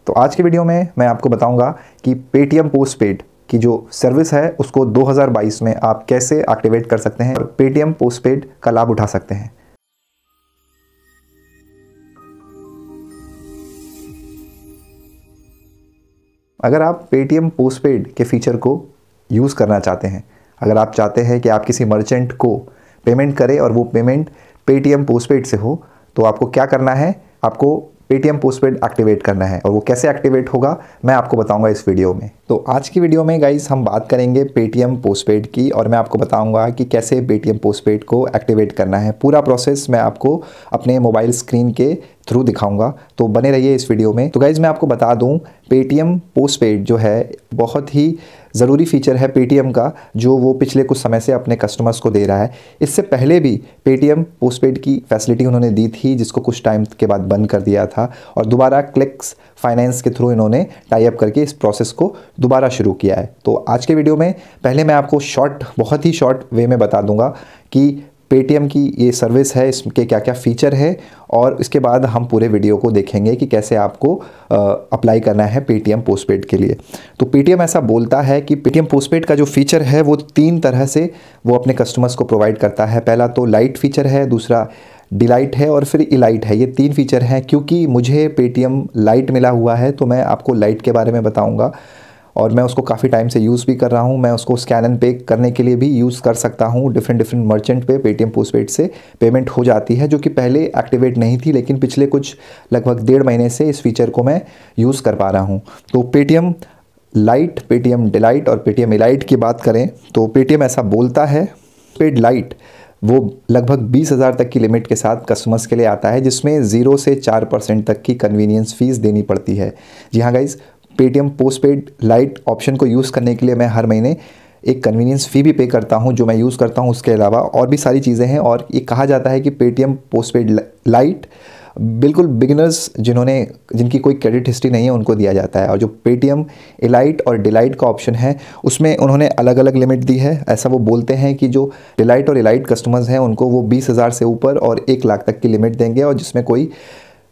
तो आज की वीडियो में मैं आपको बताऊंगा कि पेटीएम पोस्टपेड की जो सर्विस है उसको 2022 में आप कैसे एक्टिवेट कर सकते हैं और पेटीएम पोस्टपेड का लाभ उठा सकते हैं। अगर आप पेटीएम पोस्टपेड के फीचर को यूज़ करना चाहते हैं, अगर आप चाहते हैं कि आप किसी मर्चेंट को पेमेंट करें और वो पेमेंट पेटीएम पोस्टपेड से हो, तो आपको क्या करना है, आपको पेटीएम पोस्टपेड एक्टिवेट करना है। और वो कैसे एक्टिवेट होगा मैं आपको बताऊंगा इस वीडियो में। तो आज की वीडियो में गाइस हम बात करेंगे पेटीएम पोस्टपेड की और मैं आपको बताऊंगा कि कैसे पेटीएम पोस्टपेड को एक्टिवेट करना है। पूरा प्रोसेस मैं आपको अपने मोबाइल स्क्रीन के थ्रू दिखाऊंगा, तो बने रहिए इस वीडियो में। तो गाइस मैं आपको बता दूं, पेटीएम पोस्टपेड जो है बहुत ही ज़रूरी फीचर है पेटीएम का, जो वो पिछले कुछ समय से अपने कस्टमर्स को दे रहा है। इससे पहले भी पेटीएम पोस्टपेड की फैसिलिटी उन्होंने दी थी, जिसको कुछ टाइम के बाद बंद कर दिया था और दोबारा क्लिक्स फाइनेंस के थ्रू इन्होंने टाई अप करके इस प्रोसेस को दोबारा शुरू किया है। तो आज के वीडियो में पहले मैं आपको बहुत ही शॉर्ट वे में बता दूंगा कि पेटीएम की ये सर्विस है, इसके क्या क्या फ़ीचर है, और इसके बाद हम पूरे वीडियो को देखेंगे कि कैसे आपको अप्लाई करना है पेटीएम पोस्टपेड के लिए। तो पेटीएम ऐसा बोलता है कि पेटीएम पोस्टपेड का जो फीचर है वो 3 तरह से वो अपने कस्टमर्स को प्रोवाइड करता है। पहला तो लाइट फीचर है, दूसरा डिलाइट है और फिर इलाइट है। ये 3 फीचर हैं। क्योंकि मुझे पेटीएम लाइट मिला हुआ है तो मैं आपको लाइट के बारे में बताऊँगा और मैं उसको काफ़ी टाइम से यूज़ भी कर रहा हूँ। मैं उसको स्कैन एंड पे करने के लिए भी यूज़ कर सकता हूँ। डिफरेंट मर्चेंट पे पेटीएम पोस्टपेड से पेमेंट हो जाती है, जो कि पहले एक्टिवेट नहीं थी, लेकिन पिछले कुछ लगभग 1.5 महीने से इस फीचर को मैं यूज़ कर पा रहा हूँ। तो पेटीएम लाइट, पेटीएम डिलाइट और पेटीएम इलाइट की बात करें तो पेटीएम ऐसा बोलता है, पोस्टपेड लाइट वो लगभग 20,000 तक की लिमिट के साथ कस्टमर्स के लिए आता है, जिसमें 0 से 4% तक की कन्वीनियंस फ़ीस देनी पड़ती है। जी हाँ guys, Paytm postpaid light option को यूज़ करने के लिए मैं हर महीने एक कन्वीनियंस फ़ी भी पे करता हूं, जो मैं यूज़ करता हूं। उसके अलावा और भी सारी चीज़ें हैं और ये कहा जाता है कि पेटीएम पोस्टपेड लाइट बिल्कुल बिगिनर्स जिनकी कोई क्रेडिट हिस्ट्री नहीं है उनको दिया जाता है। और जो पेटीएम इलाइट और डिलाइट का ऑप्शन है उसमें उन्होंने अलग अलग लिमिट दी है। ऐसा वो बोलते हैं कि जो डिलाइट और इलाइट कस्टमर्स हैं उनको वो 20,000 से ऊपर और 1 लाख तक की लिमिट देंगे, और जिसमें कोई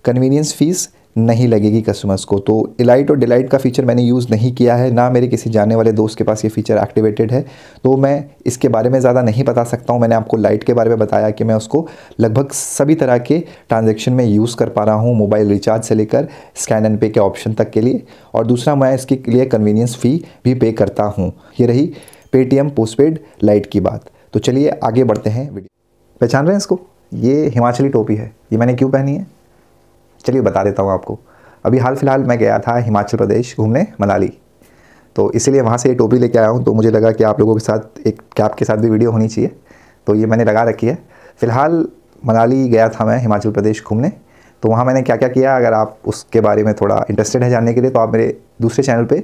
कन्वीनियंस फ़ीस नहीं लगेगी कस्टमर्स को। तो इलाइट और डिलाइट का फीचर मैंने यूज़ नहीं किया है, ना मेरे किसी जानने वाले दोस्त के पास ये फीचर एक्टिवेटेड है, तो मैं इसके बारे में ज़्यादा नहीं बता सकता हूँ। मैंने आपको लाइट के बारे में बताया कि मैं उसको लगभग सभी तरह के ट्रांजैक्शन में यूज़ कर पा रहा हूँ, मोबाइल रिचार्ज से लेकर स्कैन एंड पे के ऑप्शन तक के लिए। और दूसरा, मैं इसके लिए कन्वीनियंस फ़ी भी पे करता हूँ। ये रही पेटीएम पोस्टपेड लाइट की बात। तो चलिए आगे बढ़ते हैं। वीडियो पहचान रहे हैं इसको? ये हिमाचली टोपी है। ये मैंने क्यों पहनी है चलिए बता देता हूँ आपको। अभी हाल फिलहाल मैं गया था हिमाचल प्रदेश घूमने, मनाली, तो इसीलिए वहाँ से ये टोपी लेके आया हूँ। तो मुझे लगा कि आप लोगों के साथ एक कैप के साथ भी वीडियो होनी चाहिए, तो ये मैंने लगा रखी है। फ़िलहाल मनाली गया था मैं हिमाचल प्रदेश घूमने, तो वहाँ मैंने क्या क्या किया, अगर आप उसके बारे में थोड़ा इंटरेस्टेड है जानने के लिए तो आप मेरे दूसरे चैनल पर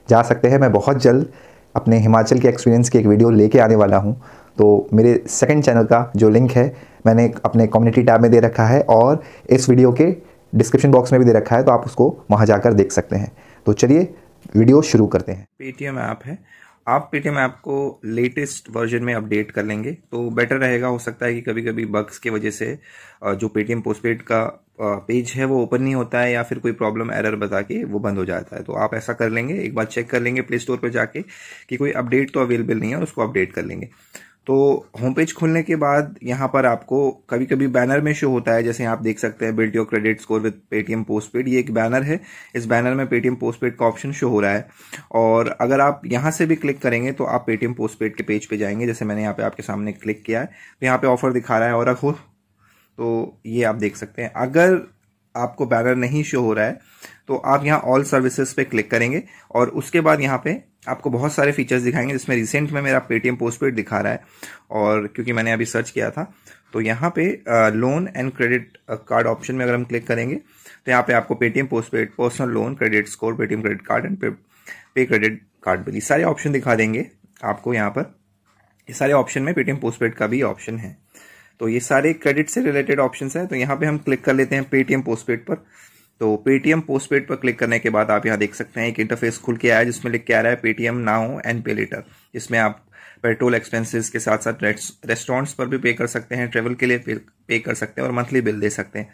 जा सकते हैं। मैं बहुत जल्द अपने हिमाचल के एक्सपीरियंस की एक वीडियो लेके आने वाला हूँ। तो मेरे सेकंड चैनल का जो लिंक है मैंने अपने कम्युनिटी टैब में दे रखा है और इस वीडियो के डिस्क्रिप्शन बॉक्स में भी दे रखा है, तो आप उसको वहां जाकर देख सकते हैं। तो चलिए वीडियो शुरू करते हैं। पेटीएम ऐप है, आप पेटीएम ऐप को लेटेस्ट वर्जन में अपडेट कर लेंगे तो बेटर रहेगा। हो सकता है कि कभी कभी बग्स की वजह से जो पेटीएम पोस्टपेड का पेज है वो ओपन नहीं होता है या फिर कोई प्रॉब्लम एरर बता के वो बंद हो जाता है। तो आप ऐसा कर लेंगे, एक बार चेक कर लेंगे प्ले स्टोर पर जाके कि कोई अपडेट तो अवेलेबल नहीं है और उसको अपडेट कर लेंगे। तो होम पेज खुलने के बाद यहाँ पर आपको कभी कभी बैनर में शो होता है, जैसे आप देख सकते हैं build your credit score with Paytm postpaid. ये एक बैनर है, इस बैनर में पेटीएम पोस्टपेड का ऑप्शन शो हो रहा है। और अगर आप यहाँ से भी क्लिक करेंगे तो आप पेटीएम पोस्टपेड के पेज पे जाएंगे। जैसे मैंने यहाँ पे आपके सामने क्लिक किया है तो यहाँ पे ऑफर दिखा रहा है और रखो, तो ये आप देख सकते हैं। अगर आपको बैनर नहीं शो हो रहा है तो आप यहाँ ऑल सर्विसेज पे क्लिक करेंगे और उसके बाद यहाँ पे आपको बहुत सारे फीचर्स दिखाएंगे, जिसमें रिसेंट में मेरा पेटीएम पोस्टपेड दिखा रहा है। और क्योंकि मैंने अभी सर्च किया था तो यहाँ पे loan and credit card option में अगर हम क्लिक करेंगे तो यहाँ पे आपको Paytm postpaid, personal loan, credit score, Paytm credit card and पे क्रेडिट कार्ड बिल, सारे ऑप्शन दिखा देंगे आपको। यहाँ पर ये सारे ऑप्शन में पेटीएम पोस्टपेड का भी ऑप्शन है। तो ये सारे क्रेडिट से रिलेटेड ऑप्शंस हैं। तो यहाँ पे हम क्लिक कर लेते हैं पेटीएम पोस्टपेड पर। तो पेटीएम पोस्टपेड पर क्लिक करने के बाद आप यहाँ देख सकते हैं एक इंटरफेस खुल के आया है, जिसमें लिख के आ रहा है पेटीएम नाउ एंड पे लेटर। जिसमें आप पेट्रोल एक्सपेंसेस के साथ साथ रेस्टोरेंट्स पर भी पे कर सकते हैं, ट्रेवल के लिए पे कर सकते हैं और मंथली बिल दे सकते हैं।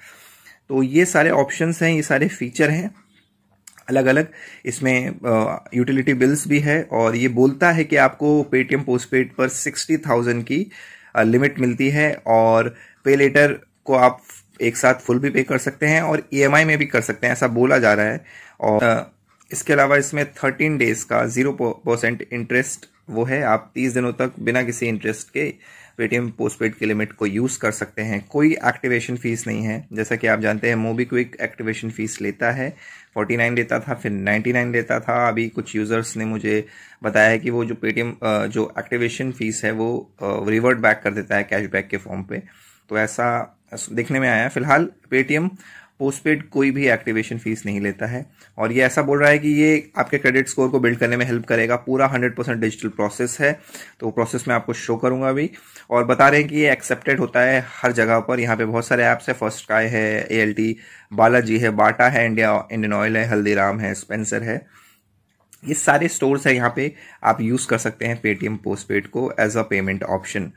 तो ये सारे ऑप्शंस हैं, ये सारे फीचर हैं। अलग अलग इसमें यूटिलिटी बिल्स भी है, और ये बोलता है कि आपको पेटीएम पोस्टपेड पर 60,000 की लिमिट मिलती है, और पे लेटर को आप एक साथ फुल भी पे कर सकते हैं और ईएमआई में भी कर सकते हैं, ऐसा बोला जा रहा है। और इसके अलावा इसमें 13 डेज का 0% इंटरेस्ट वो है, आप 30 दिनों तक बिना किसी इंटरेस्ट के पेटीएम पोस्टपेड की लिमिट को यूज़ कर सकते हैं। कोई एक्टिवेशन फीस नहीं है, जैसा कि आप जानते हैं मोबीक्विक एक्टिवेशन फीस लेता है, 49 लेता था, फिर 99 लेता था। अभी कुछ यूज़र्स ने मुझे बताया है कि वो जो पेटीएम जो एक्टिवेशन फीस है वो रिवर्ट बैक कर देता है कैशबैक के फॉर्म पे, तो ऐसा देखने में आया। फिलहाल पेटीएम पोस्टपेड कोई भी एक्टिवेशन फीस नहीं लेता है, और ये ऐसा बोल रहा है कि ये आपके क्रेडिट स्कोर को बिल्ड करने में हेल्प करेगा। पूरा 100% डिजिटल प्रोसेस है, तो प्रोसेस मैं आपको शो करूंगा अभी। और बता रहे हैं कि ये एक्सेप्टेड होता है हर जगह पर। यहाँ पे बहुत सारे ऐप्स है, फर्स्ट स्काई है, ALT, बालाजी है, बाटा है, इंडियन ऑयल है, हल्दीराम है, स्पेंसर है, ये सारे स्टोर्स है। यहाँ पे आप यूज कर सकते हैं पेटीएम पोस्टपेड को एज अ पेमेंट ऑप्शन।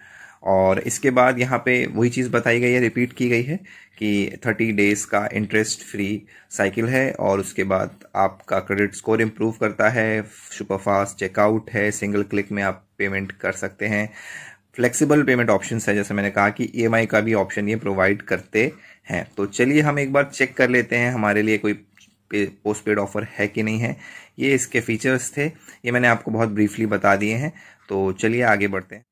और इसके बाद यहाँ पे वही चीज़ बताई गई है, रिपीट की गई है कि 30 डेज का इंटरेस्ट फ्री साइकिल है, और उसके बाद आपका क्रेडिट स्कोर इम्प्रूव करता है, सुपरफास्ट चेकआउट है, सिंगल क्लिक में आप पेमेंट कर सकते हैं, फ्लेक्सिबल पेमेंट ऑप्शंस है, जैसे मैंने कहा कि ईएमआई का भी ऑप्शन ये प्रोवाइड करते हैं। तो चलिए हम एक बार चेक कर लेते हैं हमारे लिए कोई पोस्टपेड ऑफर है कि नहीं है। ये इसके फीचर्स थे, ये मैंने आपको बहुत ब्रीफली बता दिए हैं, तो चलिए आगे बढ़ते हैं।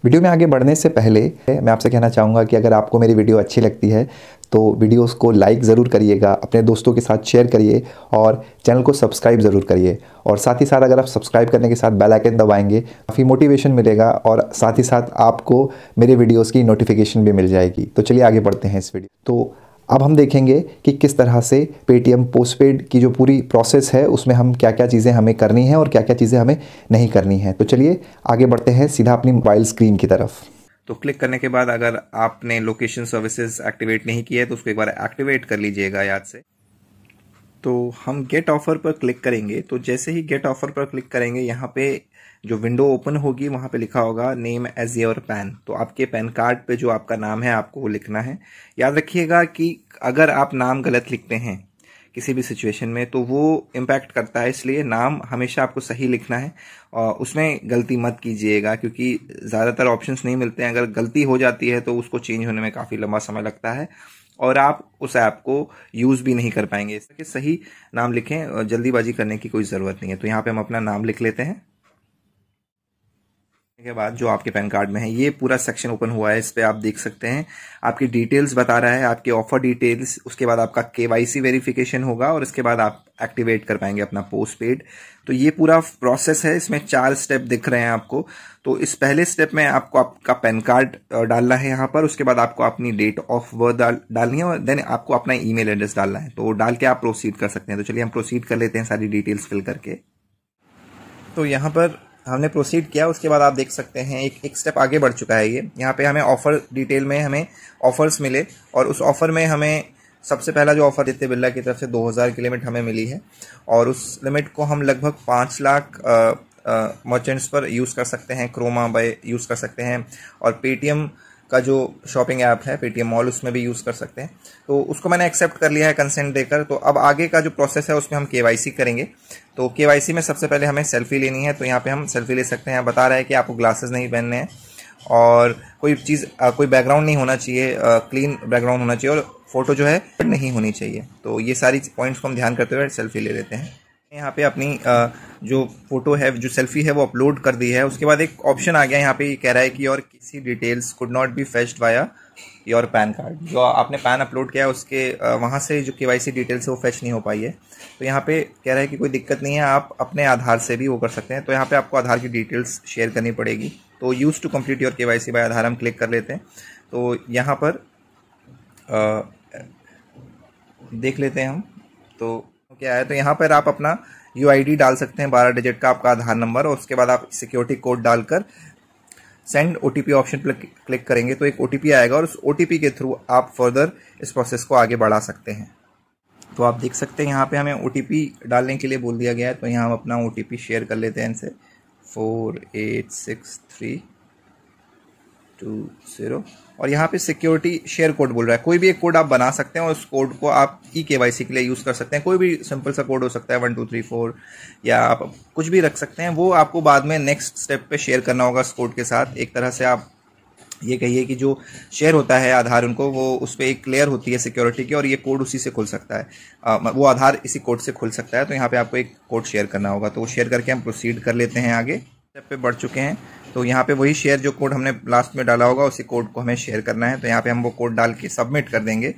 वीडियो में आगे बढ़ने से पहले मैं आपसे कहना चाहूँगा कि अगर आपको मेरी वीडियो अच्छी लगती है तो वीडियोस को लाइक ज़रूर करिएगा, अपने दोस्तों के साथ शेयर करिए और चैनल को सब्सक्राइब ज़रूर करिए। और साथ ही साथ अगर आप सब्सक्राइब करने के साथ बेल आइकन दबाएंगे काफ़ी मोटिवेशन मिलेगा, और साथ ही साथ आपको मेरे वीडियोस की नोटिफिकेशन भी मिल जाएगी। तो चलिए आगे बढ़ते हैं इस वीडियो। तो अब हम देखेंगे कि किस तरह से पेटीएम पोस्टपेड की जो पूरी प्रोसेस है उसमें हम क्या क्या चीज़ें हमें करनी है और क्या क्या चीज़ें हमें नहीं करनी है। तो चलिए आगे बढ़ते हैं सीधा अपनी मोबाइल स्क्रीन की तरफ। तो क्लिक करने के बाद अगर आपने लोकेशन सर्विसेज एक्टिवेट नहीं किया है तो उसको एक बार एक्टिवेट कर लीजिएगा याद से। तो हम गेट ऑफर पर क्लिक करेंगे, तो जैसे ही गेट ऑफर पर क्लिक करेंगे यहाँ पे जो विंडो ओपन होगी वहाँ पे लिखा होगा नेम एज योर पैन। तो आपके पैन कार्ड पे जो आपका नाम है आपको वो लिखना है। याद रखिएगा कि अगर आप नाम गलत लिखते हैं किसी भी सिचुएशन में तो वो इम्पैक्ट करता है, इसलिए नाम हमेशा आपको सही लिखना है और उसमें गलती मत कीजिएगा, क्योंकि ज़्यादातर ऑप्शंस नहीं मिलते हैं। अगर गलती हो जाती है तो उसको चेंज होने में काफ़ी लंबा समय लगता है और आप उस ऐप को यूज़ भी नहीं कर पाएंगे। इसलिए सही नाम लिखें, जल्दीबाजी करने की कोई ज़रूरत नहीं है। तो यहाँ पे हम अपना नाम लिख लेते हैं। के बाद जो आपके पैन कार्ड में है ये पूरा सेक्शन ओपन हुआ है, इस पे आप देख सकते हैं आपकी डिटेल्स बता रहा है, आपके ऑफर डिटेल्स, उसके बाद आपका केवाईसी वेरिफिकेशन होगा और इसके बाद आप एक्टिवेट कर पाएंगे अपना पोस्टपेड। तो ये पूरा प्रोसेस है, इसमें 4 स्टेप दिख रहे हैं आपको। तो इस पहले स्टेप में आपको आपका पैन कार्ड डालना है यहाँ पर, उसके बाद आपको अपनी डेट ऑफ बर्थ डालनी है और देन आपको अपना ईमेल एड्रेस डालना है। तो डाल के आप प्रोसीड कर सकते हैं। तो चलिए हम प्रोसीड कर लेते हैं सारी डिटेल्स फिल करके। तो यहाँ पर हमने प्रोसीड किया, उसके बाद आप देख सकते हैं एक स्टेप आगे बढ़ चुका है ये। यहाँ पे हमें ऑफर डिटेल में हमें ऑफर्स मिले और उस ऑफर में हमें सबसे पहला जो ऑफर आदित्य बिरला की तरफ से 2000 की लिमिट हमें मिली है और उस लिमिट को हम लगभग 5 लाख मर्चेंट्स पर यूज़ कर सकते हैं, क्रोमा बाय यूज़ कर सकते हैं और पेटीएम का जो शॉपिंग ऐप है पेटीएम मॉल उसमें भी यूज़ कर सकते हैं। तो उसको मैंने एक्सेप्ट कर लिया है कंसेंट देकर। तो अब आगे का जो प्रोसेस है उसमें हम केवाईसी करेंगे। तो केवाईसी में सबसे पहले हमें सेल्फी लेनी है, तो यहाँ पे हम सेल्फी ले सकते हैं। बता रहा है कि आपको ग्लासेस नहीं पहनने हैं और कोई चीज़ कोई बैकग्राउंड नहीं होना चाहिए, क्लीन बैकग्राउंड होना चाहिए और फोटो जो है नहीं होनी चाहिए। तो ये सारी पॉइंट्स को हम ध्यान करते हुए सेल्फी ले लेते हैं। यहाँ पे अपनी जो फोटो है, जो सेल्फी है वो अपलोड कर दी है। उसके बाद एक ऑप्शन आ गया यहाँ पे, कह रहा है कि और किसी details could not be fetched via your pan card. जो आपने पैन अपलोड किया है उसके वहाँ से जो केवाईसी डिटेल्स है वो फेच नहीं हो पाई है। तो यहाँ पे कह रहा है कि कोई दिक्कत नहीं है, आप अपने आधार से भी वो कर सकते हैं। तो यहाँ पे आपको आधार की डिटेल्स शेयर करनी पड़ेगी। तो use to complete your KYC by Aadhaar हम क्लिक कर लेते हैं। तो यहाँ पर देख लेते हैं हम तो क्या है। तो यहाँ पर आप अपना UID डाल सकते हैं, 12 डिजिट का आपका आधार नंबर, और उसके बाद आप सिक्योरिटी कोड डालकर सेंड OTP ऑप्शन पर क्लिक करेंगे तो एक OTP आएगा और उस OTP के थ्रू आप फर्दर इस प्रोसेस को आगे बढ़ा सकते हैं। तो आप देख सकते हैं यहाँ पे हमें OTP डालने के लिए बोल दिया गया है। तो यहाँ हम अपना OTP शेयर कर लेते हैं इनसे, 4863 20 और यहाँ पे सिक्योरिटी शेयर कोड बोल रहा है। कोई भी एक कोड आप बना सकते हैं और उस कोड को आप KYC के लिए यूज़ कर सकते हैं। कोई भी सिंपल सा कोड हो सकता है 1 2 3 4 या आप कुछ भी रख सकते हैं। वो आपको बाद में नेक्स्ट स्टेप पे शेयर करना होगा उस कोड के साथ। एक तरह से आप ये कहिए कि जो शेयर होता है आधार उनको, वो उस पर एक लेयर होती है सिक्योरिटी की और ये कोड उसी से खुल सकता है। वो आधार इसी कोड से खुल सकता है। तो यहाँ पे आपको एक कोड शेयर करना होगा, तो वो शेयर करके हम प्रोसीड कर लेते हैं आगे। स्टेप पे बढ़ चुके हैं, तो यहाँ पे वही शेयर जो कोड हमने लास्ट में डाला होगा उसी कोड को हमें शेयर करना है। तो यहाँ पे हम वो कोड डाल के सबमिट कर देंगे।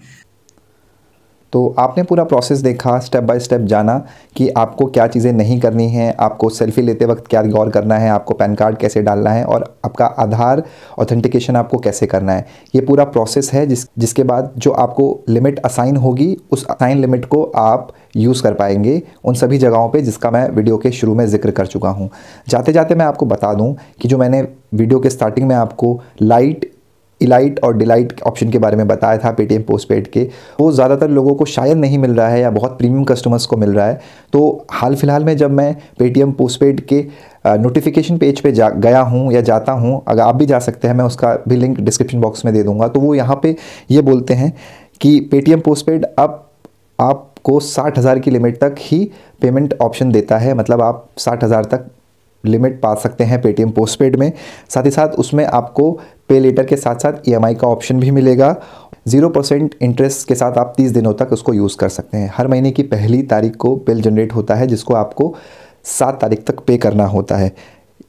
तो आपने पूरा प्रोसेस देखा, स्टेप बाय स्टेप जाना कि आपको क्या चीज़ें नहीं करनी है, आपको सेल्फी लेते वक्त क्या गौर करना है, आपको पैन कार्ड कैसे डालना है और आपका आधार ऑथेंटिकेशन आपको कैसे करना है। ये पूरा प्रोसेस है जिसके बाद जो आपको लिमिट असाइन होगी उस असाइन लिमिट को आप यूज़ कर पाएंगे उन सभी जगहों पे जिसका मैं वीडियो के शुरू में जिक्र कर चुका हूँ। जाते जाते मैं आपको बता दूँ कि जो मैंने वीडियो के स्टार्टिंग में आपको लाइट, इलाइट और डिलाइट ऑप्शन के बारे में बताया था पेटीएम पोस्टपेड के, वो ज़्यादातर लोगों को शायद नहीं मिल रहा है या बहुत प्रीमियम कस्टमर्स को मिल रहा है। तो हाल फिलहाल में जब मैं पेटीएम पोस्टपेड के नोटिफिकेशन पेज पे गया हूँ या जाता हूँ, अगर आप भी जा सकते हैं, मैं उसका भी लिंक डिस्क्रिप्शन बॉक्स में दे दूँगा। तो वो यहाँ पे ये बोलते हैं कि पेटीएम पोस्टपेड अब आपको 60,000 की लिमिट तक ही पेमेंट ऑप्शन देता है। मतलब आप 60,000 तक लिमिट पा सकते हैं पेटीएम पोस्टपेड में। साथ ही साथ उसमें आपको पे लेटर के साथ साथ EMI का ऑप्शन भी मिलेगा। 0% इंटरेस्ट के साथ आप 30 दिनों तक उसको यूज़ कर सकते हैं। हर महीने की पहली तारीख को बिल जनरेट होता है जिसको आपको 7 तारीख तक पे करना होता है।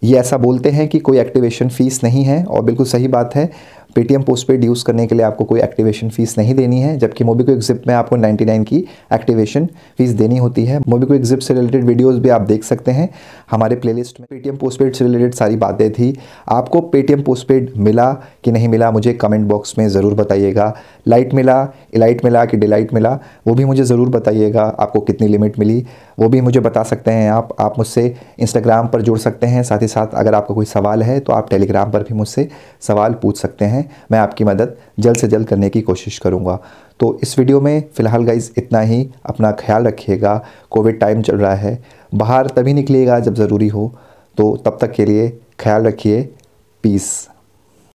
ये ऐसा बोलते हैं कि कोई एक्टिवेशन फ़ीस नहीं है और बिल्कुल सही बात है। पेटीएम पोस्टपेड यूज़ करने के लिए आपको कोई एक्टिवेशन फ़ीस नहीं देनी है, जबकि मोबीक्विक ज़िप में आपको 99 की एक्टिवेशन फ़ीस देनी होती है। मोबीक्विक ज़िप से रिलेटेड वीडियोस भी आप देख सकते हैं हमारे प्लेलिस्ट में। पेटीएम पोस्टपेड से रिलेटेड सारी बातें थी। आपको पेटीएम पोस्टपेड मिला कि नहीं मिला मुझे कमेंट बॉक्स में ज़रूर बताइएगा। लाइट मिला, इलाइट मिला कि डिलाइट मिला वो भी मुझे ज़रूर बताइएगा। आपको कितनी लिमिट मिली वो भी मुझे बता सकते हैं। आप मुझसे इंस्टाग्राम पर जुड़ सकते हैं। साथ ही साथ अगर आपका कोई सवाल है तो आप टेलीग्राम पर भी मुझसे सवाल पूछ सकते हैं। मैं आपकी मदद जल्द से जल्द करने की कोशिश करूंगा। तो इस वीडियो में फ़िलहाल गाइज़ इतना ही। अपना ख्याल रखिएगा। कोविड टाइम चल रहा है, बाहर तभी निकलिएगा जब ज़रूरी हो। तो तब तक के लिए ख्याल रखिए। पीस।